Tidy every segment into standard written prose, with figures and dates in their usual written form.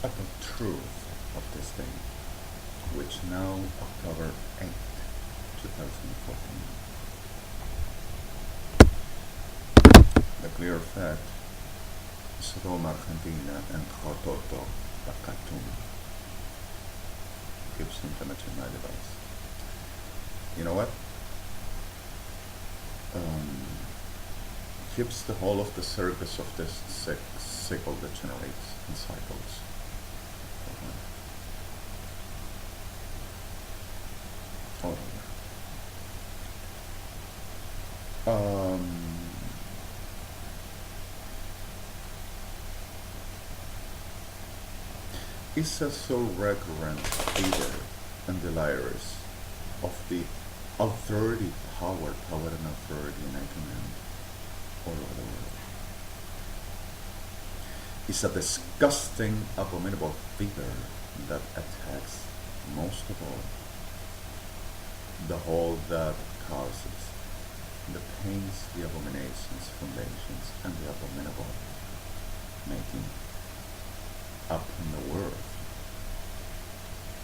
fatal truth of this day, which now October 8th, 2014. The clear fact, Sodom, Argentina, and Jototo, a cartoon, gives intimate to my device. You know what? Gives the whole of the circus of this cycle that generates in cycles. All over. Is a so recurrent fever and delirious of the authority, power and authority and I command all over the world. Is a disgusting, abominable fever that attacks most of all the whole that causes the pains, the abominations, foundations, and the abominable making up in the worth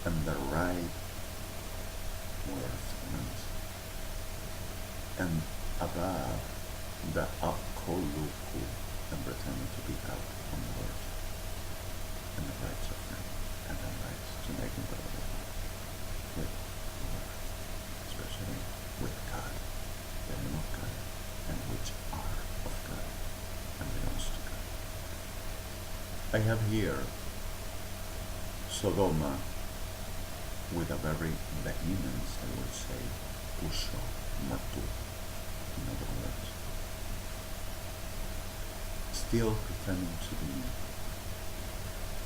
and the right worth and above the upkoluku and pretending to be out on the worth and the rights of men and the rights to make it better with the worth, especially with God, the name of God, and which are of God and belongs to God. I have here Sodoma with a very vehemence, I would say, pusho, matu, in other words. Still pretending to be,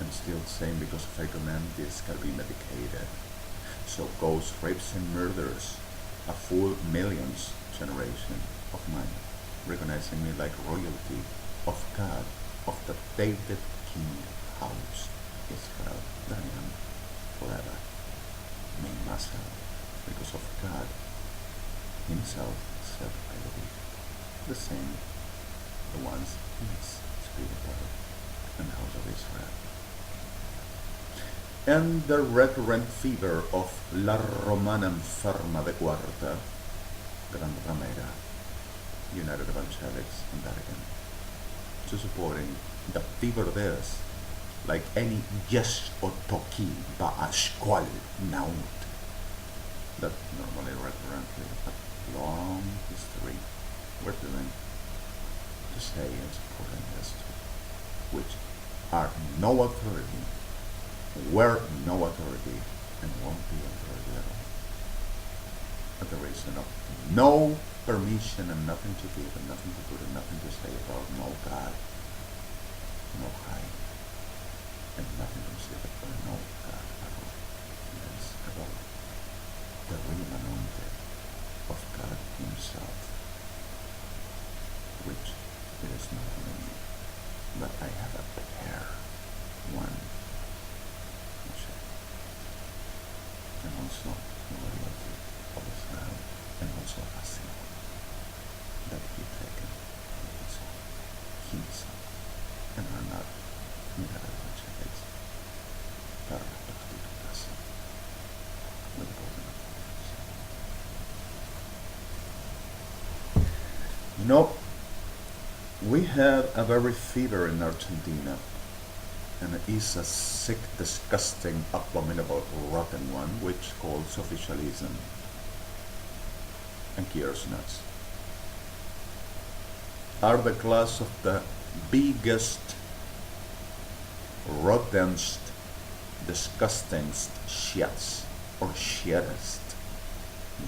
and still saying because if I command this can be medicated. So ghosts, rapes and murders, a full millions generation of mine, recognizing me like royalty of God, of the David King house, Israel, that I am forever, me myself, because of God himself said I will be the same, the ones in his spiritual and the house of Israel. And the recurrent fever of La Romana Enferma de Cuarta, Gran Ramera, United Evangelics and Vatican, to supporting the fever this, like any yes or toki ba'ashkwal naut, that normally recurrently a long history we're doing to say and supporting this, which are no authority, were no authority, and won't be authority at all. At the reason of no permission and nothing to give and nothing to put and nothing to say about no God, no high, and nothing to say about no God at all. It is about the real anointed of God himself, which it is not only me, but I have a pair, one, and also the royalty of Israel, and also a sin that he taken himself, and are not United Evangelics, para prostitutas with golden authorities. You know, we had a very fever in Argentina, and it is a sick, disgusting, abominable, rotten one, which calls officialism and gears nuts, are the class of the biggest, rottest, disgustingest shits or shittest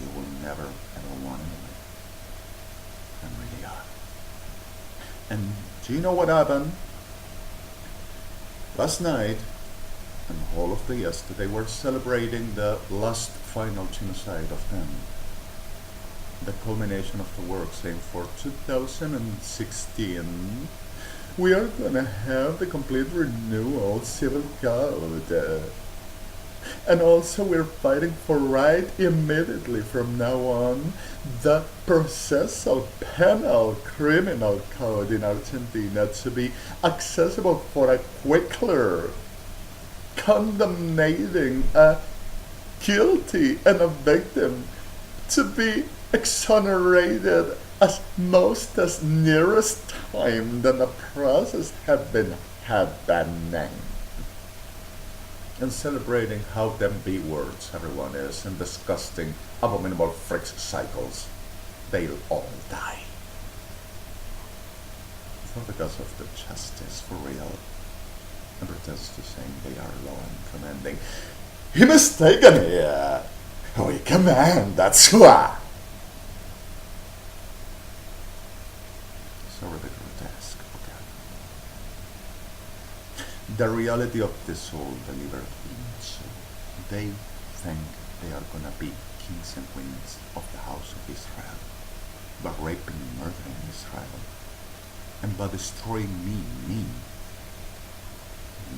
you will never ever want in life, and really are. And do you know what happened? Last night, and the whole of the yesterday, we're celebrating the last final genocide of them. The culmination of the work, saying for 2016, we are gonna have the complete renewal civil code. And also we're fighting for right immediately from now on the processal penal criminal code in Argentina to be accessible for a quicker condemning a guilty and a victim to be exonerated as most as nearest time than the process have been happening. And celebrating how them B words everyone is and disgusting, abominable freaks cycles, they'll all die. It's not because of the justice for real, and pretends to saying they are law and commanding. He mistaken here. We command, that's why. So the grotesque, okay. The reality of the soul delivered in soul. They think they are gonna be kings and queens of the house of Israel, by raping and murdering Israel, and by destroying me,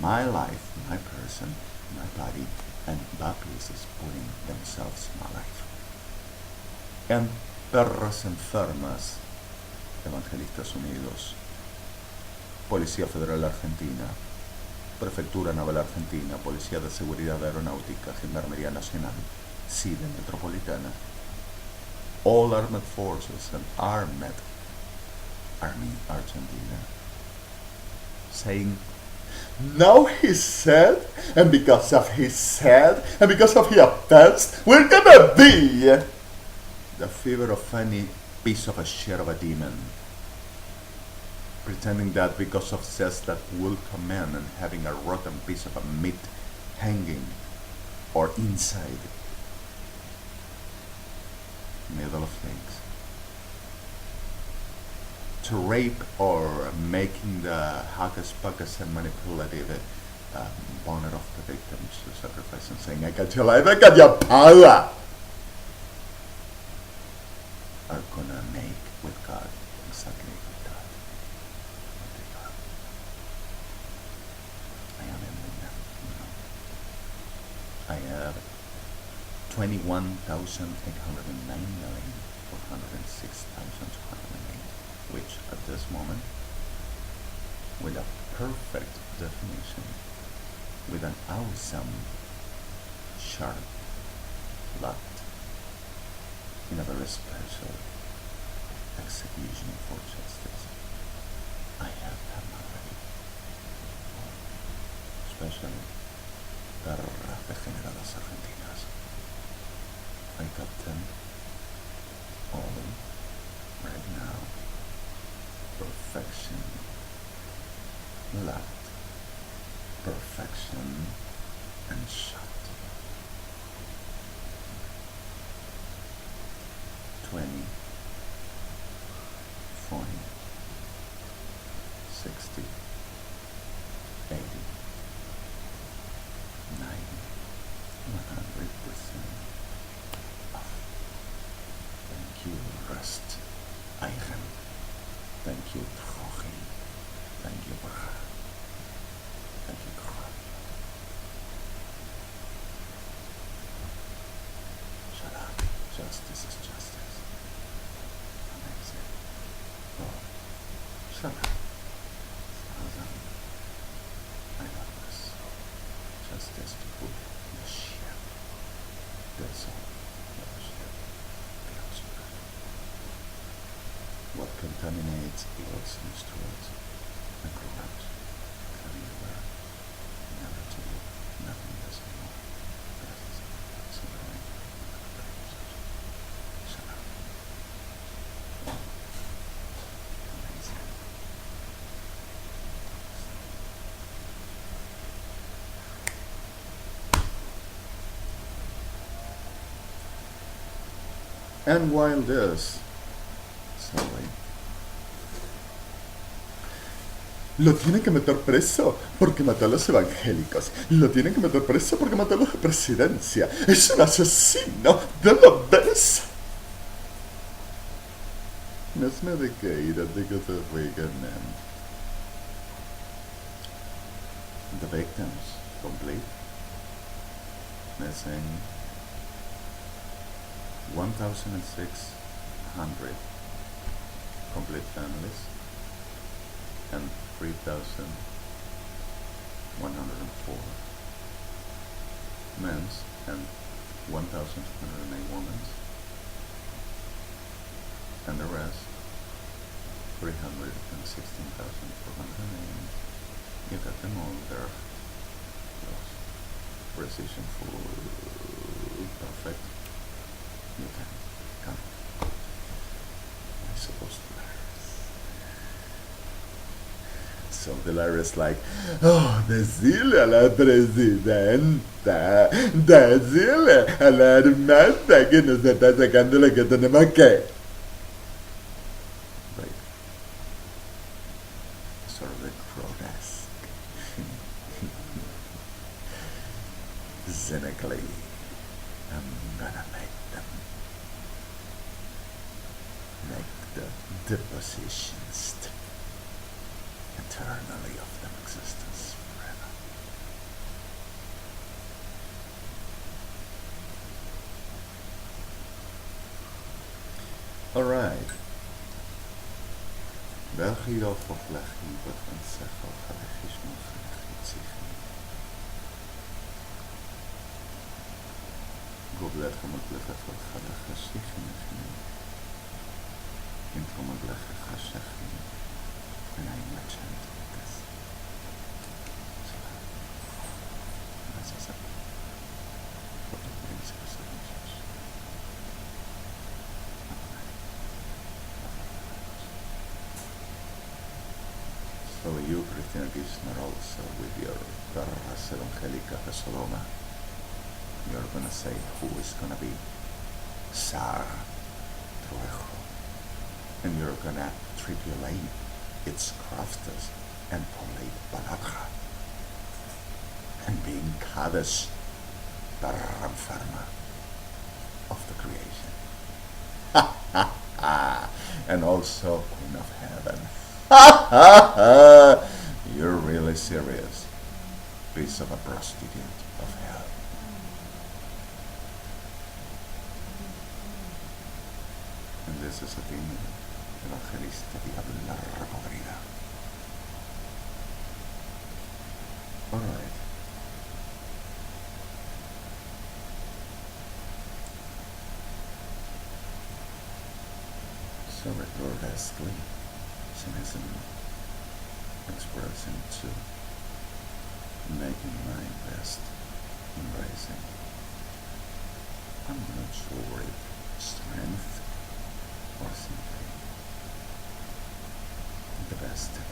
my life, my person, my body, and puppies is putting themselves in my life. And perras enfermas, Evangelistas Unidos, Policía Federal Argentina, Prefectura Naval Argentina, Policía de Seguridad Aeronáutica, Gendarmería Nacional, CIDE Metropolitana, all armed forces and Army Argentina, saying, now he said, and because of his said, and because of his offense, we're gonna be the fever of any piece of a shit of a demon, pretending that because of says that will come in and having a rotten piece of a meat hanging or inside middle of things, to rape or making the hocus pocus and manipulative bonnet of the victims to sacrifice and saying, I got your life, I got your power, are gonna make with God exactly what God. I am ending them, I have 21,809,406,208, which at this moment, with a perfect definition, with an awesome, sharp lot, in a very special execution for justice, I have them already, especially perras degeneradas argentinas. I got them all right now. Perfection, left, perfection, and shot. 20, 40, 60, 80, 90, 100% off. Thank you, Rust. Eigen. Thank you, Trochi. Thank you, Bra. Thank you, Kra. Shut up. Justice is justice. Amazing. Oh, shut up. Awesome. I love this. Justice to put the shit. That's all. The shit. What contaminates eels and straws and corrupts coming to where never to do nothing does anymore. Shut up. Amazing. And while this lo tienen que meter preso porque mató a los evangélicos. Lo tienen que meter preso porque mató a la presidencia. Es un asesino de la vez. It's medicated because of Reagan and the victims complete. Missing 1,600 complete families and 3,104 men's and 1,208 women's, and the rest 316,408. You got them all there. Yes. Precision full, perfect. You can come. I suppose so Delaware is like, oh, decile a la presidenta, decile a la hermana que nos está sacando lo que tenemos que. Like, sort of grotesque. Cynically, I'm gonna make them make the depositions eternally of them existence forever. Alright. België of Vlechtje, wat van zeggen, Galegisme of Galegitzige. Goblet van het liggen van Galegitzige. In van het liggen Galegitzige. And I mentioned this. So, as I said, what the brings us to So you, Christina Kirchner, also with your Terras Evangelica de Sodoma, you're gonna say who is gonna be Tsar Truejo, and you're gonna tribulate its crafters and polite palabra, and being Kadesh, the Ramfarma of the creation. And also Queen of Heaven. You're really serious. Piece of a prostitute of hell. And this is a demon. Evangelista Diabla Podrida. Alright. So grotesquely, cynicism expressing to making my best embracing. I'm not sure if strength or simply the best ever.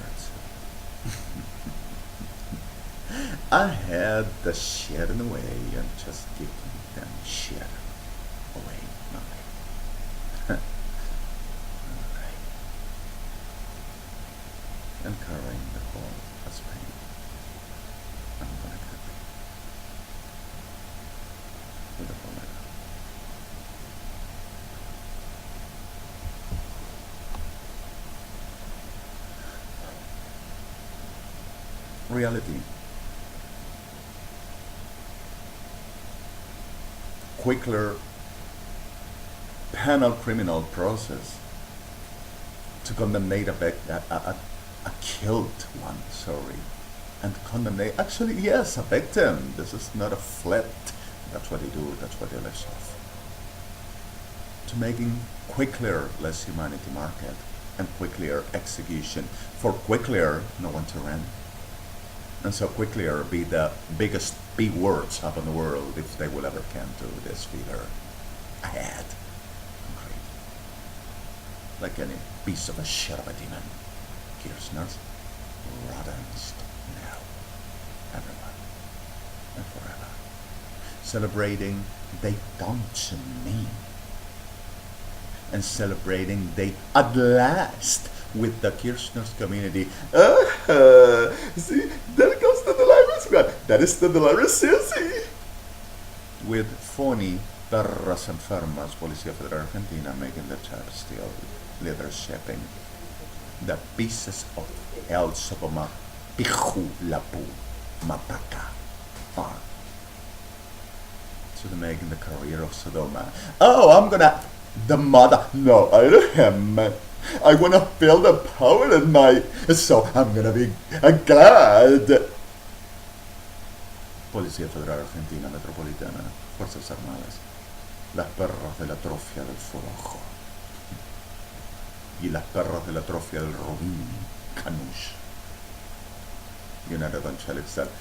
I had the shit in the way and just kicking them shit away. Alright. And carrying the whole as pain. I'm gonna cut it with a bullet. Reality. Quicker penal criminal process to condemnate a killed one, and condemnate, actually, yes, a victim. This is not a flip. That's what they do, that's what they live off. To making quicker less humanity market and quicker execution. For quicker, no one to rent. And so quicker be the biggest B words up in the world if they will ever can do this feeder ahead. Concrete. Like any piece of a shit of a demon. Kirchner's rottens now. Everyone. And forever. Celebrating they don't to me. And celebrating they at last with the Kirchner's community. See, there goes the Delaware squad. That is the Delaware Susie. With phony perras enfermas, Policía Federal Argentina making the charge still leadershiping the pieces of El Sodoma, Piju, Lapu, Mataca, farm. So they're making the career of Sodoma. Oh, I'm gonna, the mother, no, I am. I want to feel the power in my, so I'm gonna be glad. Policía Federal Argentina Metropolitana, Fuerzas Armadas, las perras de la atrofia del Forojo y las perras de la atrofia del Robín, Canush. Y una redoncha Alexander.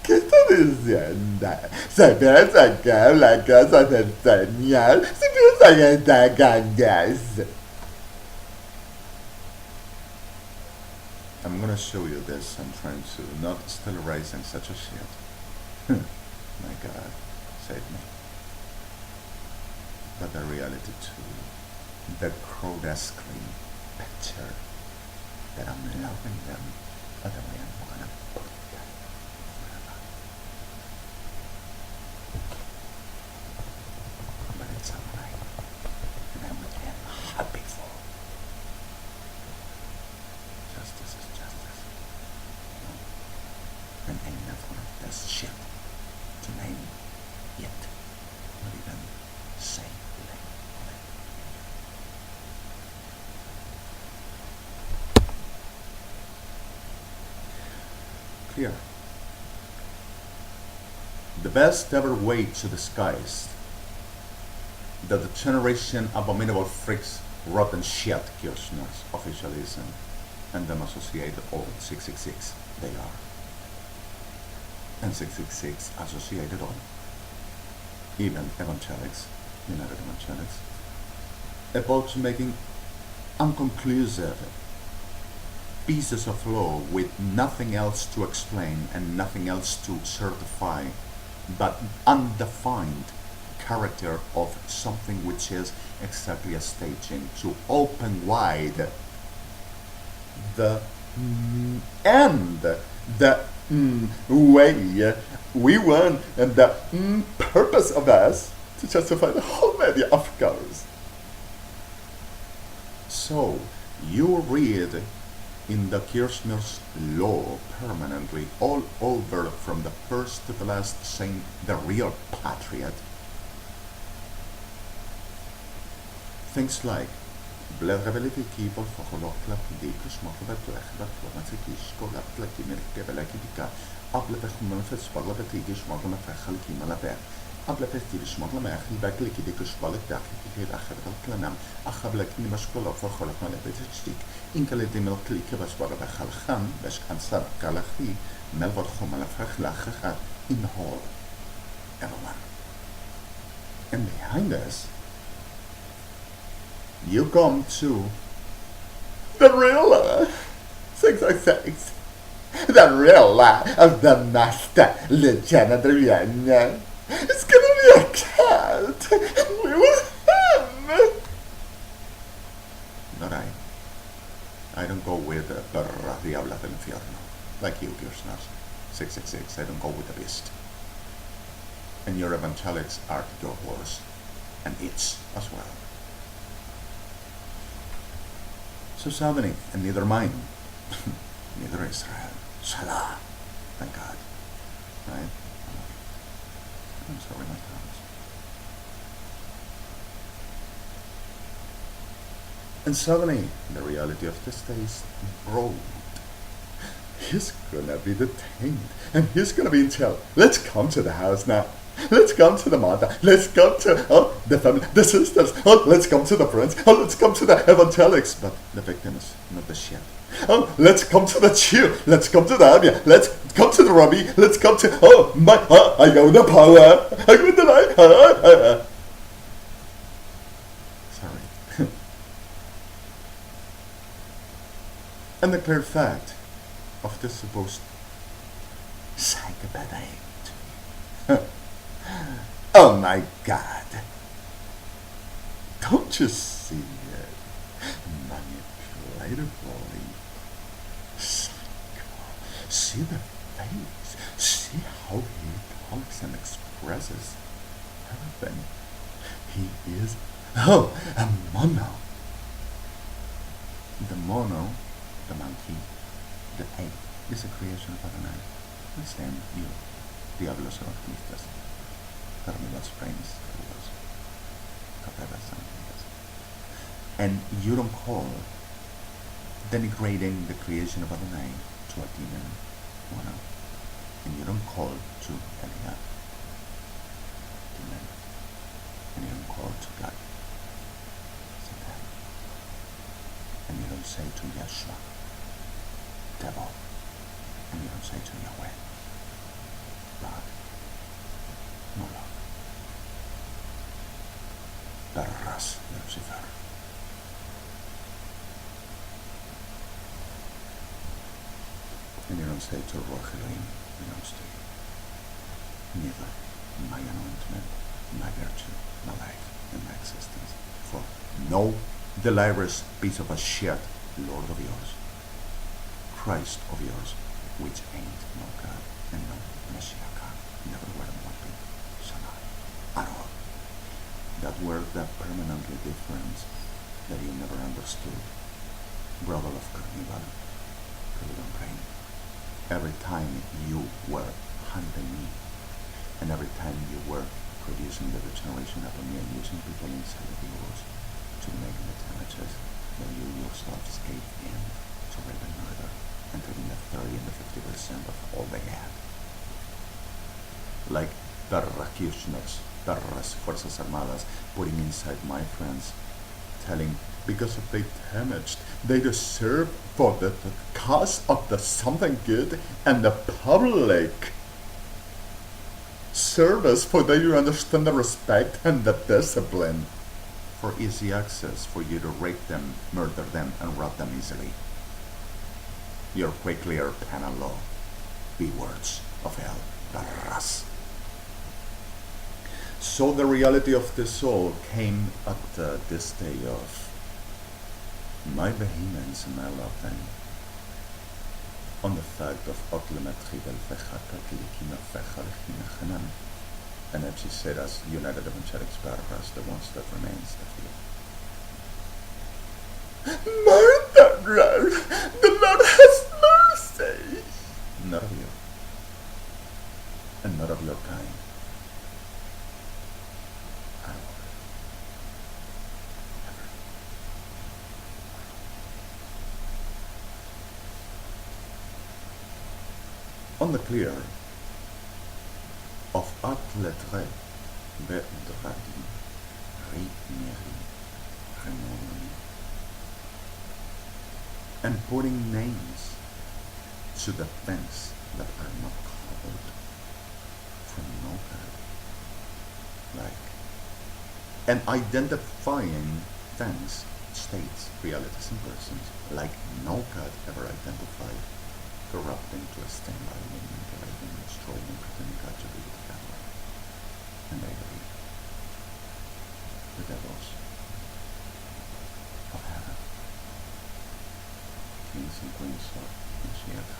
¿Qué está diciendo? Se piensa que la cosa del señor, se piensa que está gangas. I'm gonna show you this. I'm trying to not still raising such a shit. My God, save me. But the reality too, the grotesquely picture that I'm loving them, but the way I'm gonna put them forever. But it's alright, and I'm again happy for. Justice is justice. No. And ain't nothing of this shit to name yet, not even say the name of it. Clear. The best ever way to disguise the degeneration, abominable freaks, rotten shit, Kirchner's officialism, and them associated all 666 they are. And 666 associated all. Even evangelics, United Evangelics, about making unconclusive pieces of law with nothing else to explain and nothing else to certify but undefined character of something which is exactly a staging to open wide the and the way we want and the purpose of us to justify the whole media of course. So you read in the Kirchner's law permanently all over from the first to the last saying the real patriot. Things like BLYTT polfocholokla dikus mokla plechla plamatikis kola plekimel kebelakitika ablebechmel feswala betigish mokla fechal kimala ber ablebetigish mokla mechil baklikidikus balak daklikid akhadal klanam akhablakni mashkola focholak malabetichtik inkaledimel klike baswara bechal khan bash kansar kalachi melvor khomala fechla khakhat in hall everyone. And behind us you come to the real 666, the real of the master legend. It's gonna be a cat, and we will him. Not I. I don't go with the perra diabla del infierno, like you, Kirchner. 666, I don't go with the beast. And your evangelics are your horse, and its as well. So Saturday, and neither mine, neither Israel. Salah, thank God. Right? I'm sorry, my friends. And suddenly, the reality of this day is broad. He's gonna be detained, and he's gonna be in jail. Let's come to the house now. Let's come to the mother. Let's come to the family, the sisters. Let's come to the friends. Let's come to the evangelics. But the victims, not the shit. Let's come to the Jew. Let's come to the Abia. Let's come to the Rabbi. Let's come to I got the power. I got the light. Sorry. And the clear fact of this supposed psychopath act. Oh my God! Don't you see it? Manipulatively, psycho. See the face. See how he talks and expresses everything. He is a mono. The mono, the monkey, the ape is a creation of Adonai. Understand you, diablos optimistas. And you don't call denigrating the creation of Adonai to a demon. Well, no. And you don't call to Eliab, demon, and you don't call to God, Satan, and you don't say to Yeshua, devil, and you don't say to Yahweh, God, Moloch, Perras, Lucifer. And you don't say to Ruach Elohim, belongs to you. Neither my anointment, my virtue, my life, and my existence. For no delirious piece of a shit, Lord of yours, Christ of yours, which ain't no God and no Messiah God, never were and won't be, shall not, at all. That word that permanently different, that you never understood, brother of Carnival, Carnival Brain. Every time you were hunting me, and every time you were producing the regeneration upon me and using people inside of yours to make the damages that you yourselves gave in to rape and murder, and taking the 30 and the 50% of all they had. Like Perra Kirchner's, Perras Fuerzas Armadas, putting inside my friends, telling because if they damaged, they deserve for the cause of the something good and the public service, for that you understand the respect and the discipline, for easy access, for you to rape them, murder them, and rob them easily. Your quickly or penal law, B words of hell, Barras. So the reality of the soul came at this day of my vehemence and my love them on the fact of and as she said, as United Evangelics Barras, the ones that remains the few. Murderer! The Lord has mercy! Not of you, and not of your kind. On the clear of atletre, bedradi, rimeri, remoni, and putting names to the things that are not covered from no God, like, and identifying things, states, realities, and persons, like no God ever identified, corrupting, twisting, lying, manipulating, destroying, and pretending God to be with that way. And they believe the devils of heaven, kings and queens of NCH,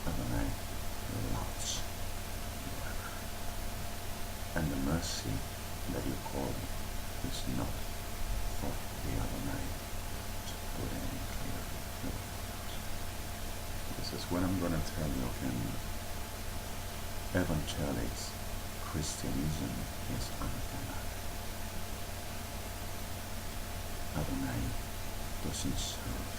Adonai loves you ever. And the mercy that you call is not for the Adonai to put in clear. This is what I'm going to tell you in Evangelics. Christianism is anathema. Adonai doesn't serve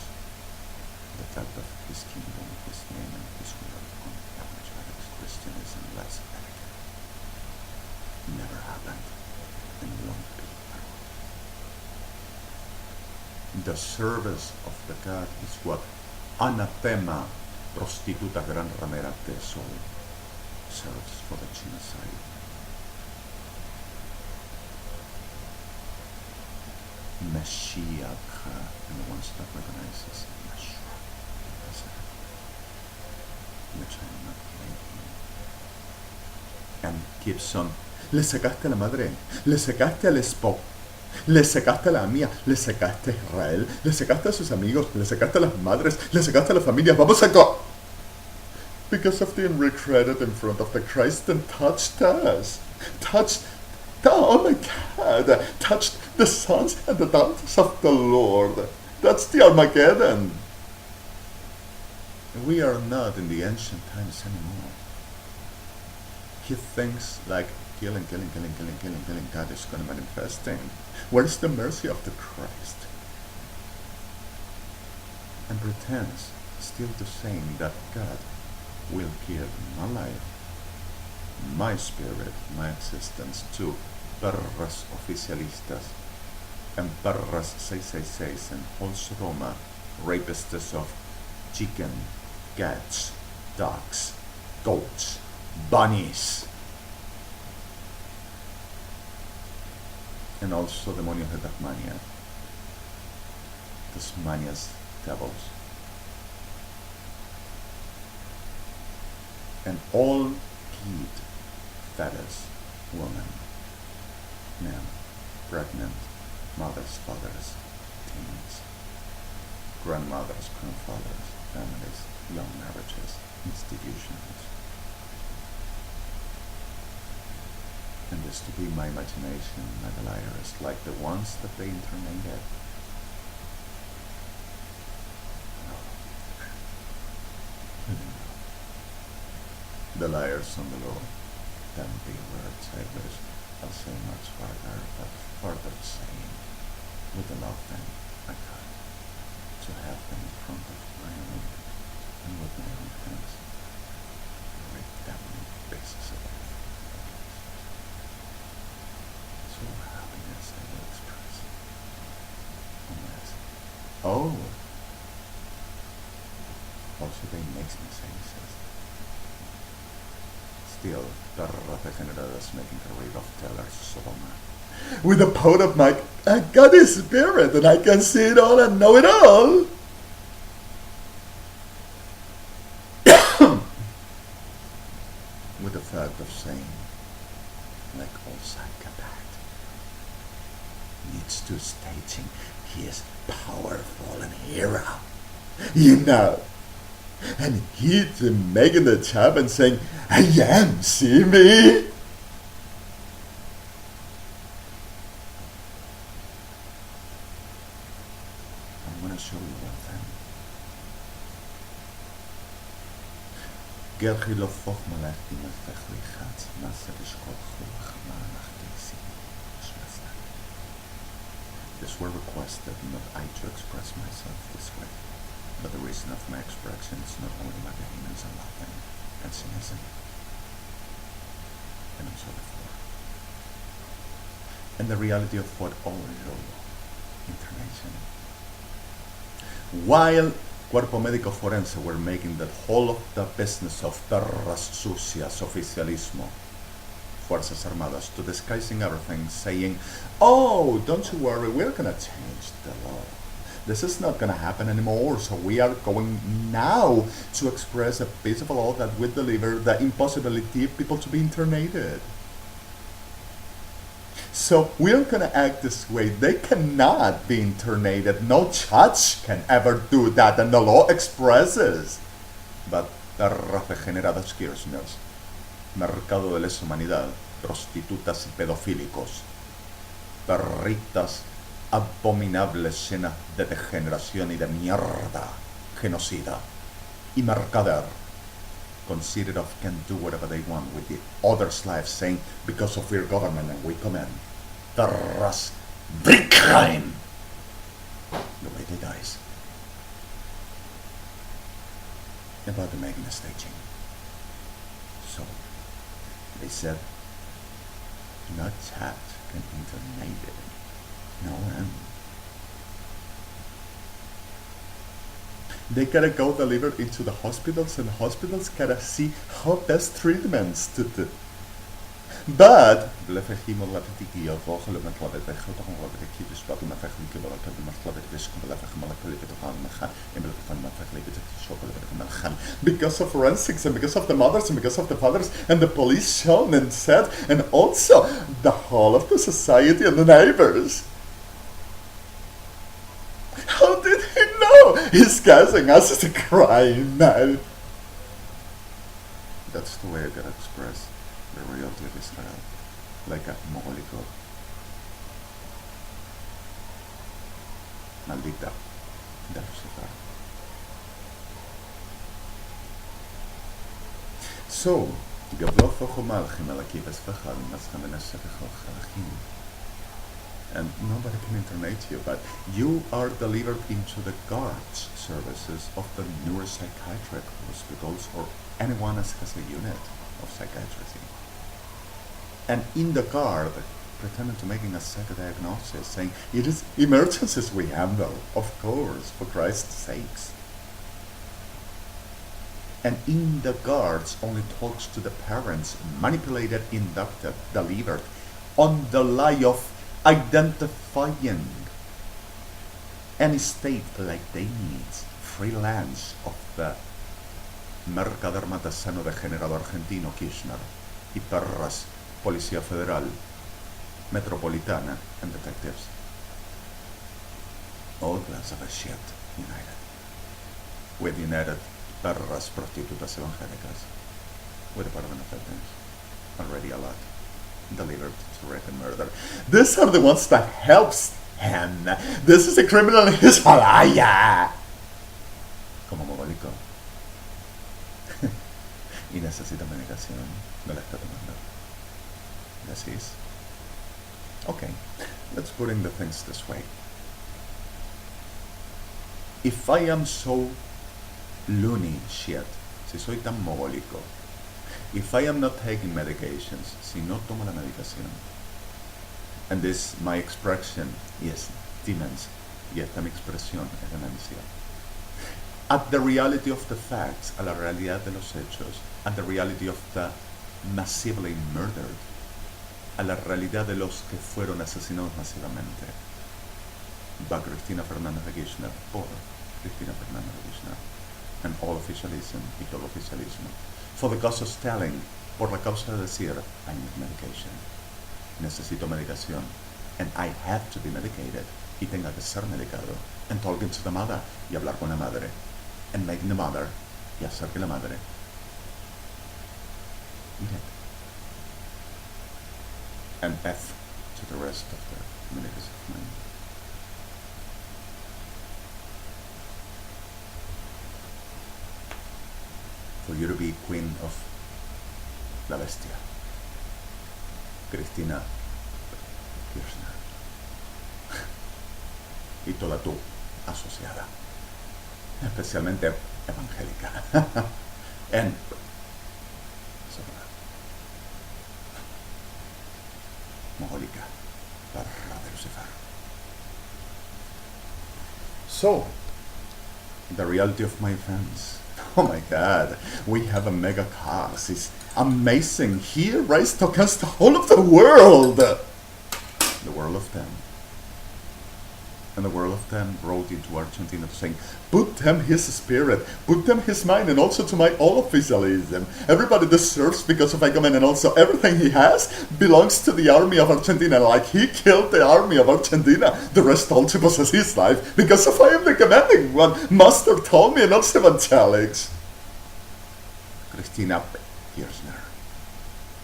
the fact of his kingdom, his name, and his will on Evangelics. Christianism less elegant. Never happened and won't be. The service of the God is what anathema, prostituta gran ramera de sol, serves for the genocide. Mashiach, and the ones that recognizes Yeshua, which I am not claiming, and keeps on. Le sacaste a la madre, le sacaste al esposo, le sacaste a la mía, le sacaste a Israel, le sacaste a sus amigos, le sacaste a las madres, le sacaste a la familia. Vamos a go. Because of the regretted in front of the Christ and touched us. Oh my God, touched the sons and the daughters of the Lord. That's the Armageddon. We are not in the ancient times anymore. He thinks like killing. God is going to manifest in. Where's the mercy of the Christ? And pretends still to saying that God will give my life, my spirit, my existence to perras oficialistas and perras 666 and false Roma, rapists of chicken, cats, ducks, goats, bunnies, and also demonios de Tasmania, Tasmania's devils, and all kid, fetus, women, men, pregnant, mothers, fathers, teens, grandmothers, grandfathers, families, young marriages, institutions. And this to be my imagination, my liars, like the ones that they incarnated. The liars on the law, then the words I wish I'll say much farther, but further saying, with the love them I got, to have them in front of my own, and with my own hands, rip them in pieces of earth. So happiness I will express, unless, oh, also they makes me say, he says, still, perra degeneradas making a rave of tellers, Sodoma. With the poet of my God is spirit, and I can see it all and know it all. With the fact of saying, like all psychopath, needs to staging his powerful and hero. You know. And he's making the job and saying, I am, see me? I'm going to show you one thing. Gergilo Foch Malachti Mafechli Gats Masakishkol Chulach. This were requested not I to express myself this way. But the reason of my expression is not only my vehemence and laughing and cynicism, and I'm sorry for, and the reality of what original incarnation. While Cuerpo Médico Forense were making that whole of the business of perras sucias, oficialismo, Fuerzas Armadas, to disguising everything, saying, oh, don't you worry, we're gonna change the law. This is not going to happen anymore, so we are going now to express a piece of a law that will deliver the impossibility of people to be internated. So we are going to act this way. They cannot be internated. No judge can ever do that, and the law expresses. But perras degeneradas kirchners, mercado de lesa humanidad, prostitutas y pedofílicos, perritas abominables, llenas de degeneración y de mierda, genocida, y mercader, considered of can do whatever they want with the others' lives, saying, because of your government and we come in, perras, big crime, the way they dies. About the making a staging. So, they said, not chat can internate it. No, they gotta go deliver into the hospitals, and hospitals gotta see how best treatments to do. But because of forensics and because of the mothers and because of the fathers and the police shown and said, and also the whole of the society and the neighbors. How did he know? He's guessing us as a crime now. That's the way I gotta express the reality of Israel, like a Mogolico. Maldita de Lucifer. So, Gavlof Malchim Alakivas Fachal Maschamenas Chalakim. and nobody can internate you, but you are delivered into the guards services of the neuropsychiatric hospitals or anyone else has a unit of psychiatry. And in the guard, pretending to making a psychodiagnosis, saying, it is emergencies we handle, of course, for Christ's sakes. And in the guards only talks to the parents, manipulated, inducted, delivered, on the lie of identifying any state like they need freelance of the mercader matasano degenerado argentino Kirchner y perras Policía Federal, Metropolitana, and detectives. All class of a shit united. With united perras prostitutas evangélicas. With a pardon of victims. Already a lot. Delivered to rape and murder. These are the ones that helps him. This is a criminal in his malaya. Como mogólico. Y necesita medicación. No la está tomando. Yes, he is. Okay, let's put in the things this way. If I am so loony shit, si soy tan mogólico, if I am not taking medications, si no tomo la medicación, and this, my expression is demons, y esta mi expresión es demencia, at the reality of the facts, a la realidad de los hechos, at the reality of the massively murdered, a la realidad de los que fueron asesinados masivamente, by Cristina Fernández de Kirchner, por Cristina Fernández de Kirchner, and all officialism y todo oficialismo, for the cause of telling, por la causa de decir, I need medication, necesito medicación, and I have to be medicated, y tenga que ser medicado, and talking to the mother, y hablar con la madre, and making the mother, y hacer que la madre, eat it. And F to the rest of the military of mine. For you to be queen of la bestia, Cristina Kirchner, y toda tu asociada, especialmente evangélica, and mogólica, perra de Lucifer. So, the reality of my friends. Oh my God, we have a mega cause. It's amazing. Here raised against the whole of the world. The world of them. And the world of them wrote into Argentina saying, put them his spirit, put them his mind, and also to my all officialism. Everybody deserves because of Igomen, and also everything he has belongs to the army of Argentina. Like he killed the army of Argentina, the rest also possess his life because of I am the commanding one. Master told me, and also evangelics. Cristina Kirchner,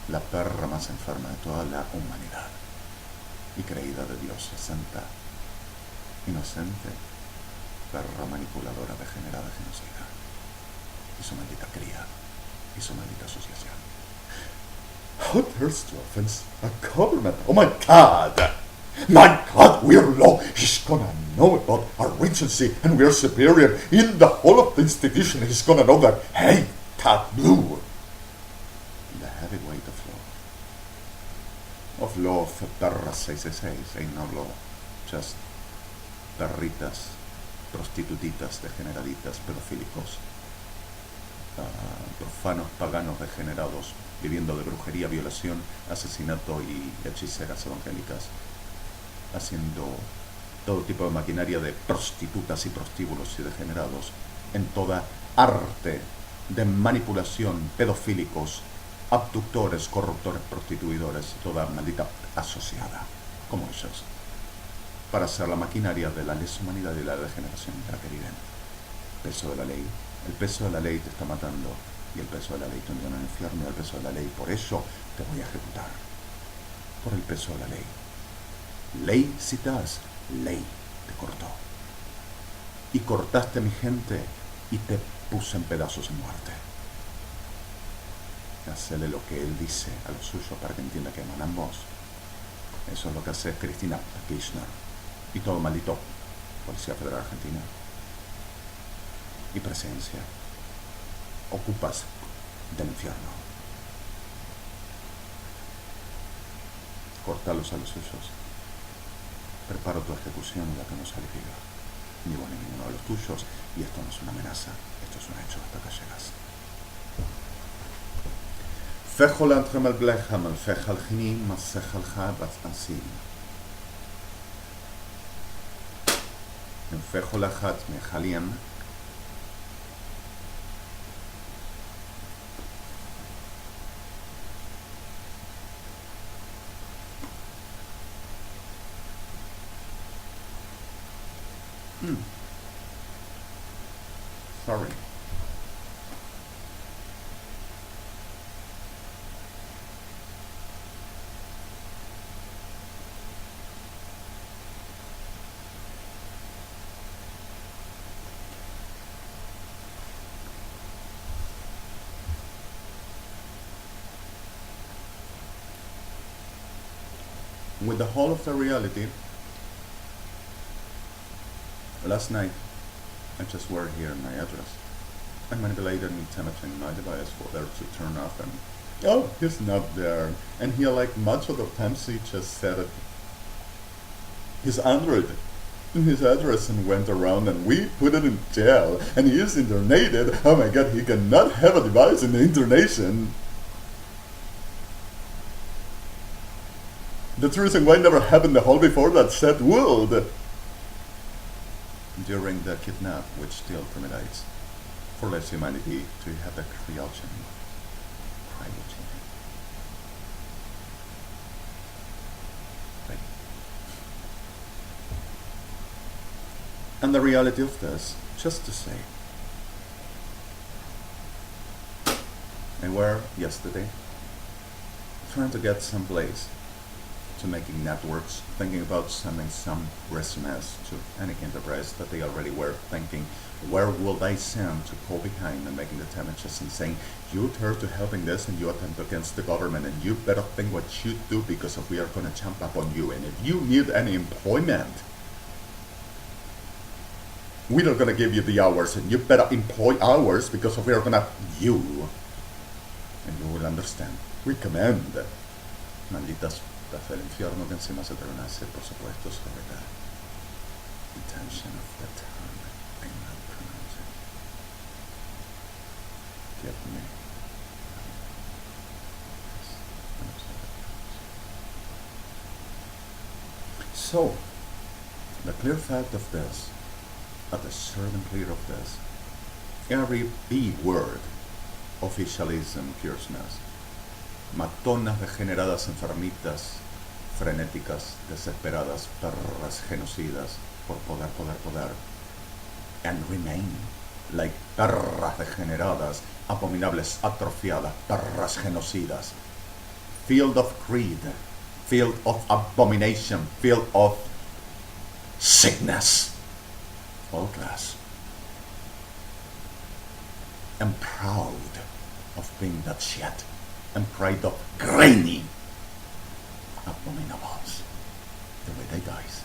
la perra más enferma de toda la humanidad y creída de Dios, santa, inocente, perra manipuladora, degenerada, genocida, y su maldita cría, y su maldita asociación. How dares to offense a government? Oh my God! My God, we're low. He's gonna know about our regency, and we're superior. In the whole of the institution, he's gonna know that, hey, taboo. The heavy weight of law of perra 666, ain't no law, just perritas, prostitutitas, degeneraditas, pedofílicos, profanos, paganos, degenerados, viviendo de brujería, violación, asesinato y hechiceras evangélicas, haciendo todo tipo de maquinaria de prostitutas y prostíbulos y degenerados, en toda arte de manipulación, pedofílicos, abductores, corruptores, prostituidores, toda maldita asociada, como ellos, para hacer la maquinaria de la deshumanidad y la degeneración de la que viven. Peso de la ley. El peso de la ley te está matando, y el peso de la ley te envía al infierno, y el peso de la ley, por eso te voy a ejecutar. Por el peso de la ley. Ley citas, ley te cortó. Y cortaste a mi gente, y te puse en pedazos en muerte. Hacele lo que él dice a los suyos para que entienda que eman ambos. Eso es lo que hace Cristina Kirchner y todo maldito Policía Federal Argentina y presidencia. Ocupas del infierno. Cortalos a los suyos. Preparo tu ejecución, ya que no salís viva. Ni vos ni ninguno de los tuyos. Y esto no es una amenaza, esto es un hecho hasta que llegas. Fejol anthem el blechem el fejal chinim masechal chabat ansim. En fejol achat mechaliem. Sorry. With the whole of the reality, last night I just were here in my address. I manipulated and tempting my device for there to turn off and oh, he's not there. And he like much of the times he just set it his Android in his address and went around and we put it in jail and he is internated. Oh my god, he cannot have a device in the internation. That's the reason why never happened the whole before that said world. During the kidnap, which still premeditates for less humanity to have the creation, cryogening. Right. And the reality of this, just to say, I were yesterday trying to get some place to making networks, thinking about sending some resumes to any enterprise that they already were thinking, where will they send to call behind and making the damages and saying, you turn to helping this and you attempt against the government and you better think what you do because we are going to jump up on you. And if you need any employment, we are going to give you the hours and you better employ hours because we are going to you. And you will understand. We command. Malditas del infierno que encima se terminase, por supuesto, sobre la intention of the tongue. I'm not pronouncing. Get me. So, the clear fact of this, at the certain clear of this, every B word, officialism, fierceness, matonas degeneradas, enfermitas, frenéticas, desesperadas, perras genocidas, por poder, and remain like perras degeneradas, abominables, atrofiadas, perras genocidas, field of greed, field of abomination, field of sickness, all class, and proud of being that shit. And pride of grainy abominables, the way they dies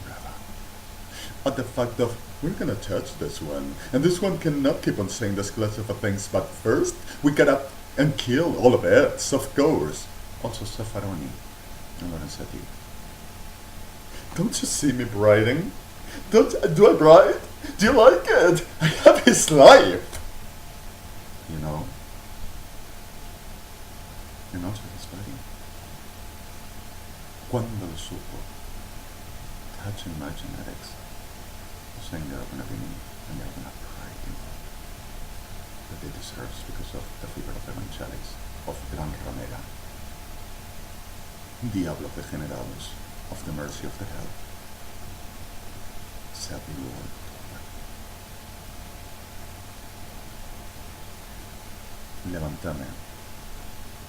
forever. At the fact of we're gonna touch this one, and this one cannot keep on saying this class of things, but first we gotta and kill all of it, of course. Also Safaroni and Lorenzetti. Don't you see me writing? Do I write? Do you like it? I have his life. You know? And also his body. Cuando lo supo, touching my genetics, saying they're gonna be me and they're gonna pride in that they deserve because of the fever of evangelics, of Gran Ramera, Diablos degenerados, of the mercy of the hell, said the Lord. Levántame.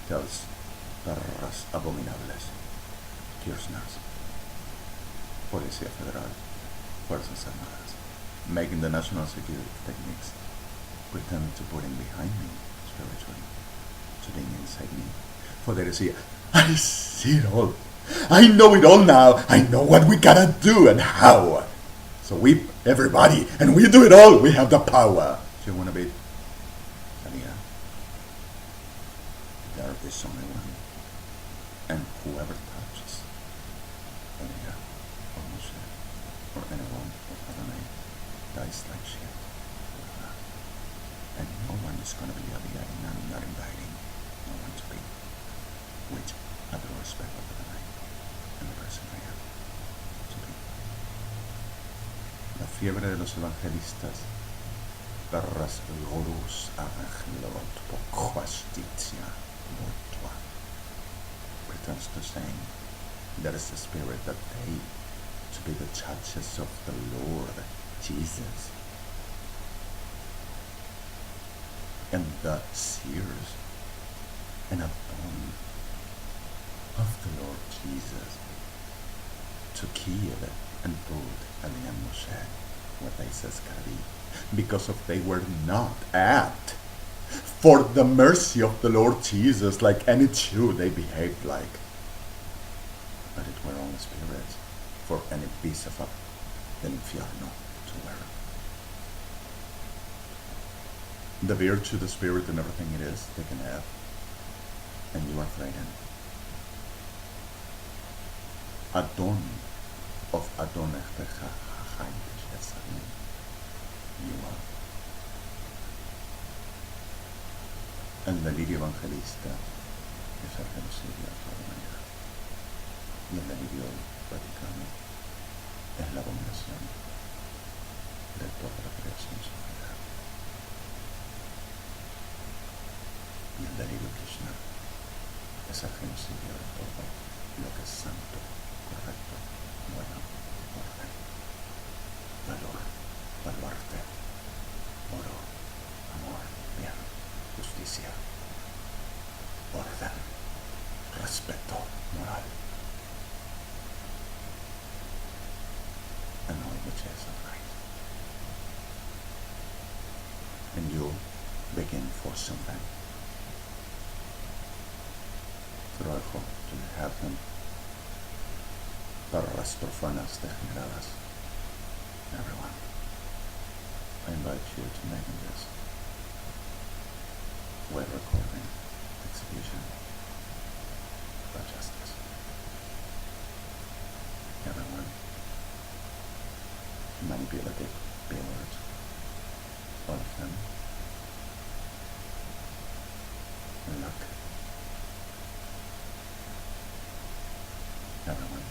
Tells perras abominables, Kirchners, Policía Federal, Fuerzas Armadas, making the national security techniques, pretend to put in behind me, spiritually, to being inside me, for they to see, I see it all, I know it all now. I know what we gotta do and how. So we, everybody, and we do it all. We have the power. Do you want to be Maria? There is only one. And whoever touches Maria or Moshe or anyone of Adonai dies like shit. And no one is going to be Aliyah, and I'm not inviting no one to be. Which, out of respect of Adonai and the person I am to be. La fiebre de los evangelistas, perras gorus arechlot pochvastitia mortua, pretends to say that is the spirit that they to be the judges of the Lord Jesus and the seers and upon of the Lord Jesus to kill and put Ali and Moshe where they says Kari, because of they were not apt for the mercy of the Lord Jesus like any Jew they behaved like, but it were only spirits for any piece of the infierno to wear. The virtue, the spirit, and everything it is, they can have, and you are frightened. Adon of Adon Echtecha Hachaim Shesalim. You are. El delirio evangelista es el genocidio de toda la humanidad. Y el delirio vaticano es la abominación de toda la creación sufrida. Y el delirio Krishna es el genocidio de todo lo que es santo, correcto, bueno, orden, valor, baluarte, oro, amor, bien, justicia, orden, respeto, moral, and all which is of right. And you begin for something. Trabajo to have them para las profanas degeneradas. Everyone, I invite you to make this web recording execution for justice. Everyone, manipulative payloads, all of them, luck. Everyone,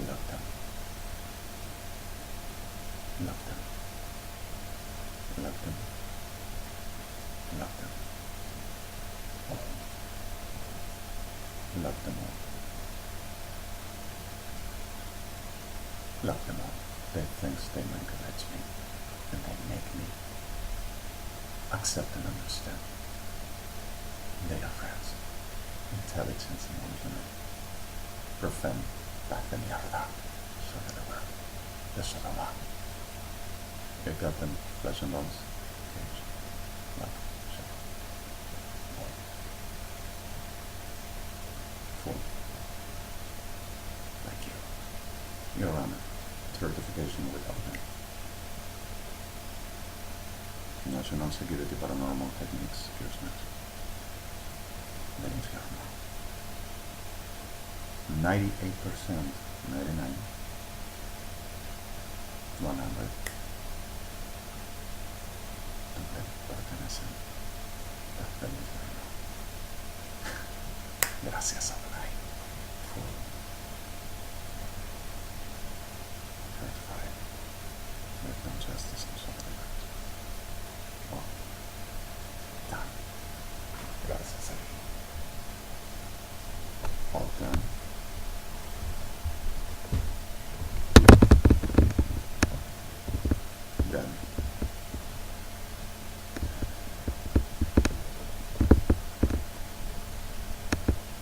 love them. Love them. Love them. Love them. All. Love them all. Love them all. They think they manipulate me and they make me accept and understand. They are friends. Intelligence and infinite. Profound back the mierda. So that they were. The Sodoma. They got them flesh and bones. Cage. Like shit. All. Full. Like you. Your Honor. Certification without them. National Security Paranormal Techniques. Here's next. Then it's here now. 98%, 99, 100. Donde pertenecen las pelis de no. Gracias, Adonai. Full. Certified. There's no justice in something else. Oh. Done. Gracias, Adonai. All done. Done.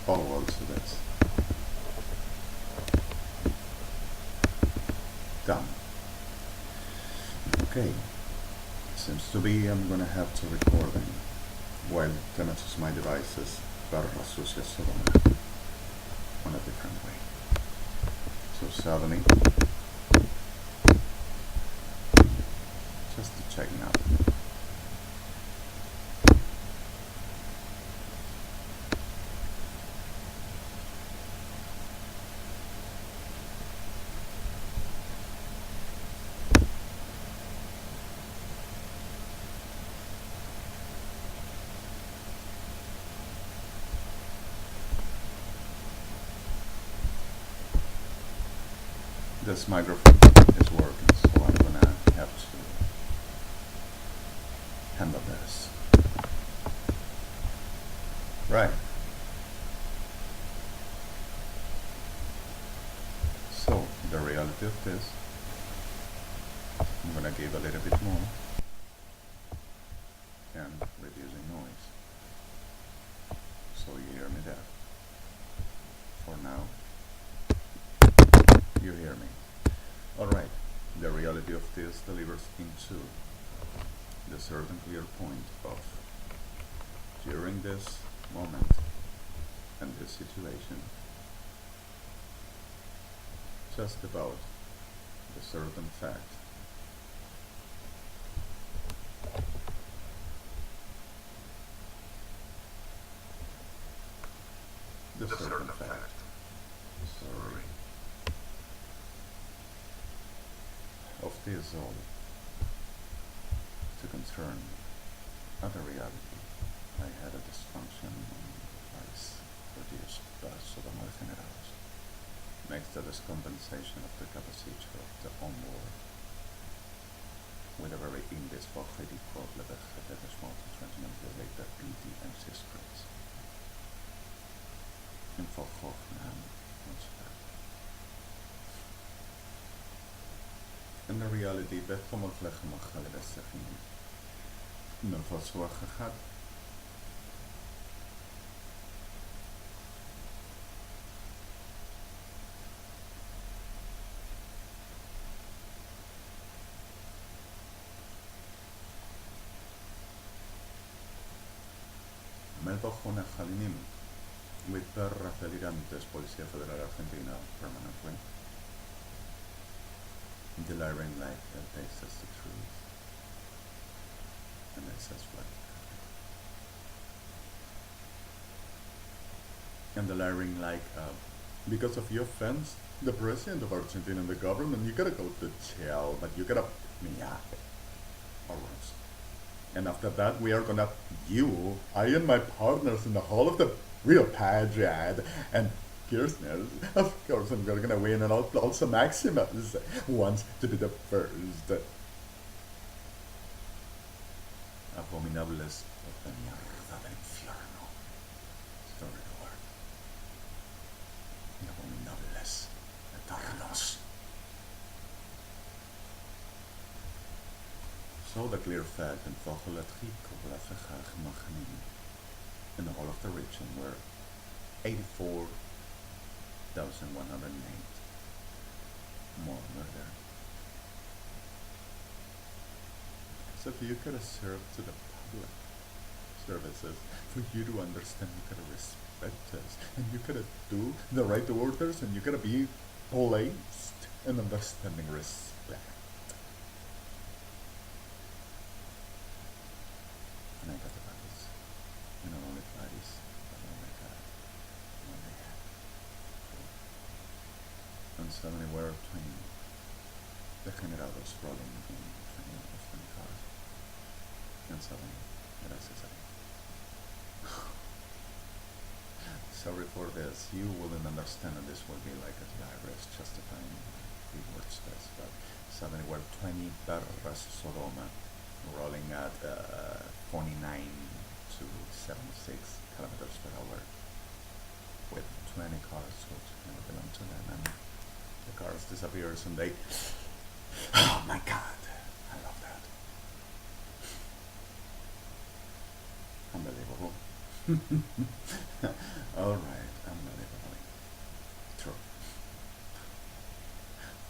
All also this. Done. Okay. Seems to be I'm gonna have to recording while damages my devices. Barra sucia Sodoma. on a different way. So suddenly, just checking out. This microphone is working, so I'm gonna have to handle this. Right. So, the reality of this, I'm gonna give a little bit more and reducing noise. So you hear me there. For now, you hear me. Alright, the reality of this delivers into the certain clear point of during this moment and this situation, just about the certain fact the certain fact. Sorry. Of this all to concern other reality. I had a dysfunction on the device produced by sodomar generados. Makes the discompensation of the capacity of the onboard with a very indisfogely problem that the small transmission related BDMC scripts. In volghoofdnaam ontstaan. En de reality بهتم الفلخ مخالب السفينة نفس وخخد ملبخون خالينيم with perra felirantes Policía Federal Argentina permanently delivering like that they says the truth and they says what and delivering like because of your offense the president of Argentina and the government you gotta go to jail but you gotta alright. And after that we are gonna I and my partners in the Hall of the Real Patriot and Kirchner, of course I'm gonna win, and also Maximus wants to be the first. Abominables of the mierda del infierno. Story word. Abominables eternos. So the clear fact and in the whole of the region were 84,108 more murder. So if you could have served to the public services, for you to understand, you could have respect us, and you could have do the right orders, and you could have be placed in understanding respect. And I got the bodies, and not only bodies, but oh my god, what they had. And suddenly we're 20 degenerados rolling in 20 cars. And suddenly, gracias a sorry for this, you wouldn't understand, and this will be like a digress justifying the words test, but suddenly we're 20 perras Sodoma rolling at 49 to 76 kilometers per hour with 20 cars which never belong to them, and the cars disappears and they oh my god, I love that. Unbelievable. Alright, unbelievably true.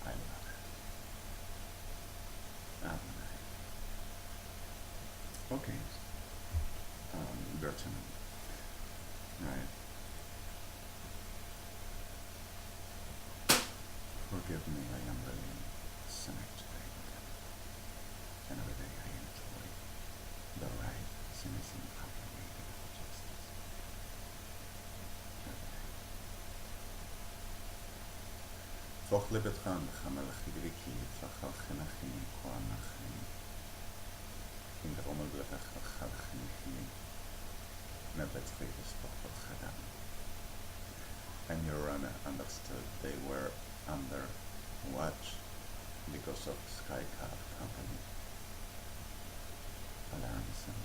I love it. Okay. Bertrand. Right. Forgive me, I am really cynic today, and every day I enjoy the right cynicism complicated with justice. Every day. Fochli betran chamelchi griki, fachal chenachi, koanachi, in the rommel blevech chalchinichi, nebetfrides fochel chadam. And your runner understood they were under watch because of Sky Cab Company. Alarms and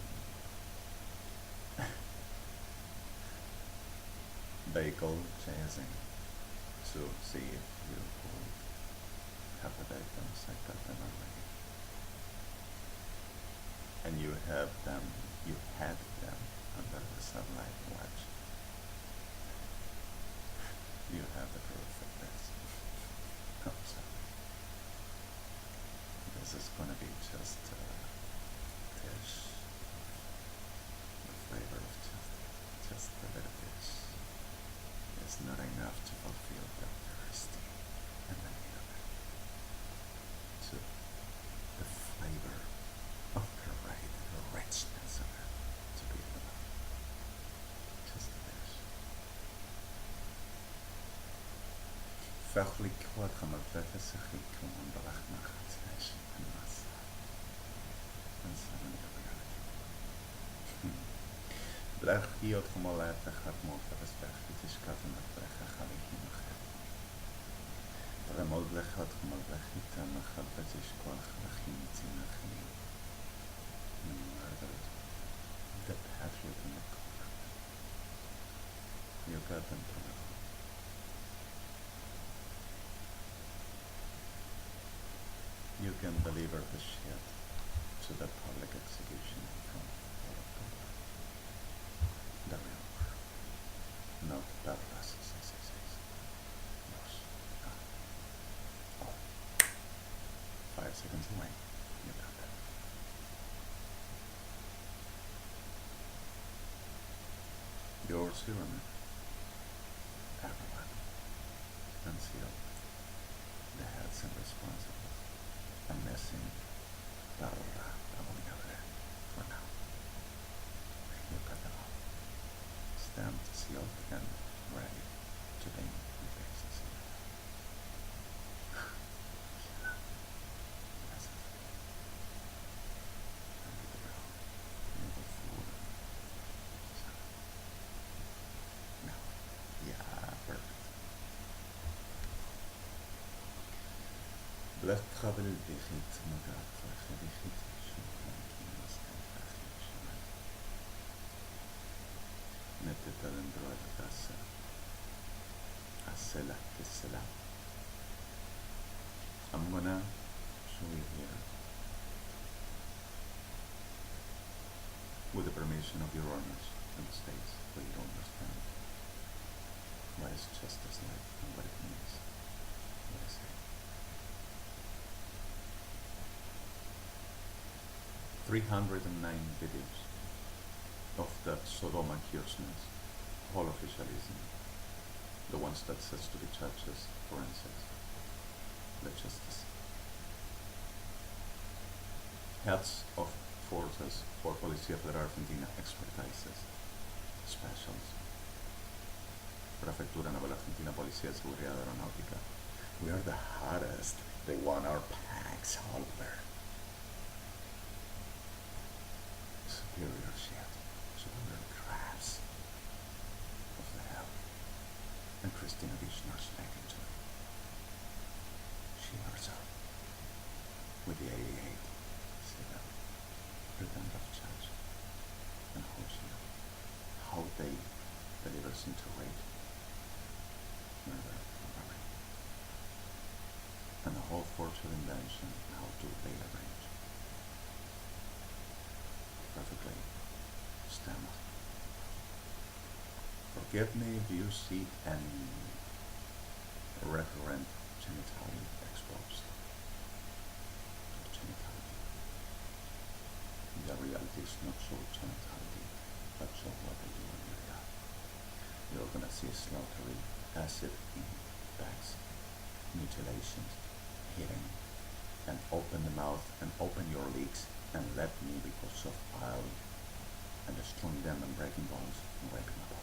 vehicle chasing to see if you would have the victims. I got them already. And you had them under the satellite watch. You have the proof of this. I'm sorry. This is gonna be just a dish. The flavor of just a little dish is not enough to fulfill the thirsty and the need of it. So the flavor of the right, the richness of it to be enough. Just a dish. Fachlich kwart gaan we plekken zich ik kom aan de weg naar het huisje en massa. En samen de reality. Blijf hier het gemal laten gaat mogen respect. Het is kat en het plekken ga ik hier nog hebben. De remol blijf het gemal blijf niet en dan gaat het is kwart ga ik hier niet in de geen. Murdered the patriot in the corner. You got them to the you can deliver the shit to the public execution from all of the world. The real world. Not Barras 666. Los. Oh. 5 seconds away. You got that. Yours to remember. Everyone. Unseal the heads and responsible. I'm missing Barra Abominable for now. You got them all. Stamped, sealed, and ready to be in basis. That's it. And the real number 4. No. Yeah, perfect. Blijf travel digit magad digit shukrankinas and Nette talendro tassa Asela Kisela. I'm gonna show you here with the permission of your owners in the States, but you don't understand what is justice like and what it means. What I say. 309 videos of the Sodoma accusers, all officialism, the ones that says to be churches, forensics, the justice. Heads of forces for Policía Federal Argentina, expertises, specials, Prefectura Naval Argentina, Policía de Seguridad Aeronáutica. We are the hottest. They want our packs all over. Superior shit, superior crabs of the hell, and Christina Kirchner's making to it. She herself, with the 88, see that, pretend of judge, and how they delivers into rape, murder, robbery, and the whole fortune invention, how to they arrange. Perfectly stamped. Forgive me if you see any recurrent genitalia exposed to genitalia. The reality is not so genitalia, but so what they do in reality. You're gonna see slaughtering acid in bags mutilations, hitting, and open the mouth and open your legs and let me because of I'll and destroying them and breaking bones and raping them all.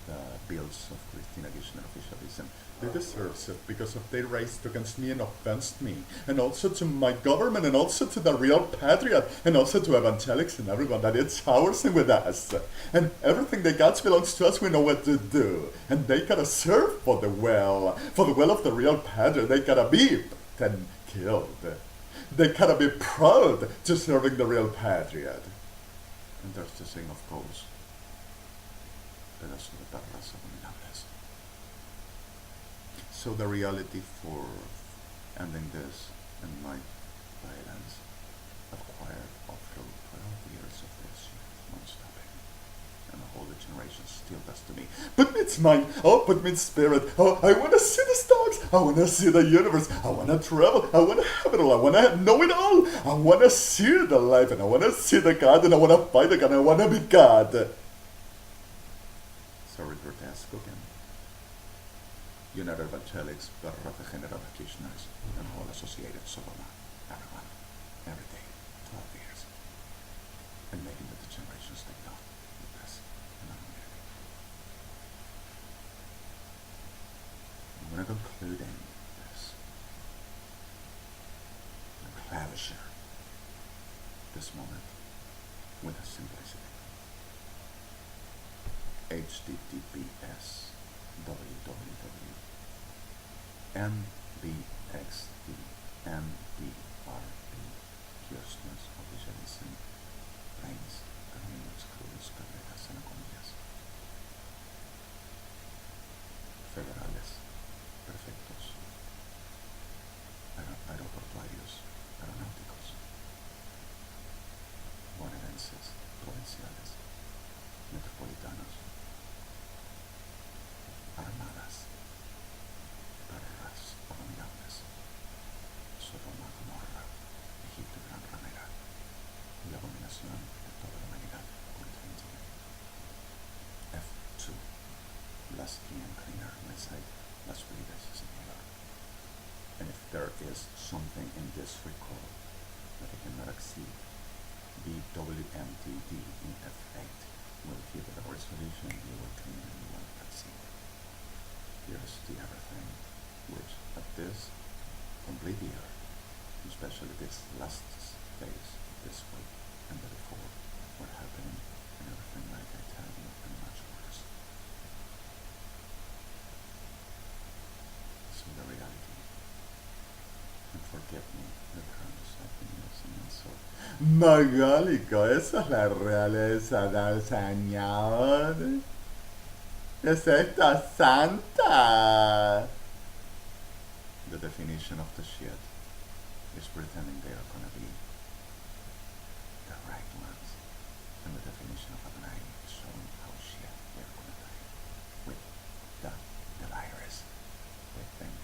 The bills of Christina Kirchner officialism, they deserve it because of their race against me and offensed me, and also to my government, and also to the real patriot, and also to evangelics and everyone that it's ours and with us. And everything they got belongs to us, we know what to do. And they gotta serve for the well of the real patriot, they gotta be then killed. They gotta be proud to serving the real patriot. And there's the thing, of course, pedazo de perras abominables. So the reality for ending this and my violence acquired through 12 years of this non-stopping. And the whole generation still does to me. But it's mine, oh, but it's spirit, oh, I wanna see the stars, I wanna see the universe, I wanna travel, I wanna have it all, I wanna know it all, I wanna see the life, and I wanna see the God, and I wanna fight the God, and I wanna be God. Sorry, grotesque again. United Evangelics, Berrata General Kirchners, and all associated Sodoma, everyone, every day, 12 years. And making the generations take down with this anonymity. I'm going to concluding this clavishire, this moment, with a simplicity. https www mbxt mbrp Kirchner's officialism planes caminos crudos carreras en comillas federales perfectos aeroportuarios aeronáuticos bonaerenses provinciales metropolitanos armadas, perras abominables, Sodoma, Gomorra, Egipto, gran ramera, y la abominación de toda la humanidad contra Argentina. F2, Lasky and Cleaner, my site, Las Vegas, Señor. And if there is something in this recall that I cannot exceed, BWMTD in F8 will give it a resolution you will clean and you won't exceed. Here's the everything, which at this complete year, especially this last phase, this week and the before, what happened and everything like I tell you and much worse. So the reality, and forgive me the terms I've been using and so. Magalico, esa es la realeza del Señor. Es esta santa. The definition of the shit is pretending they are gonna be the right ones, and the definition of Adonai is showing how shit they're gonna die with the virus. They think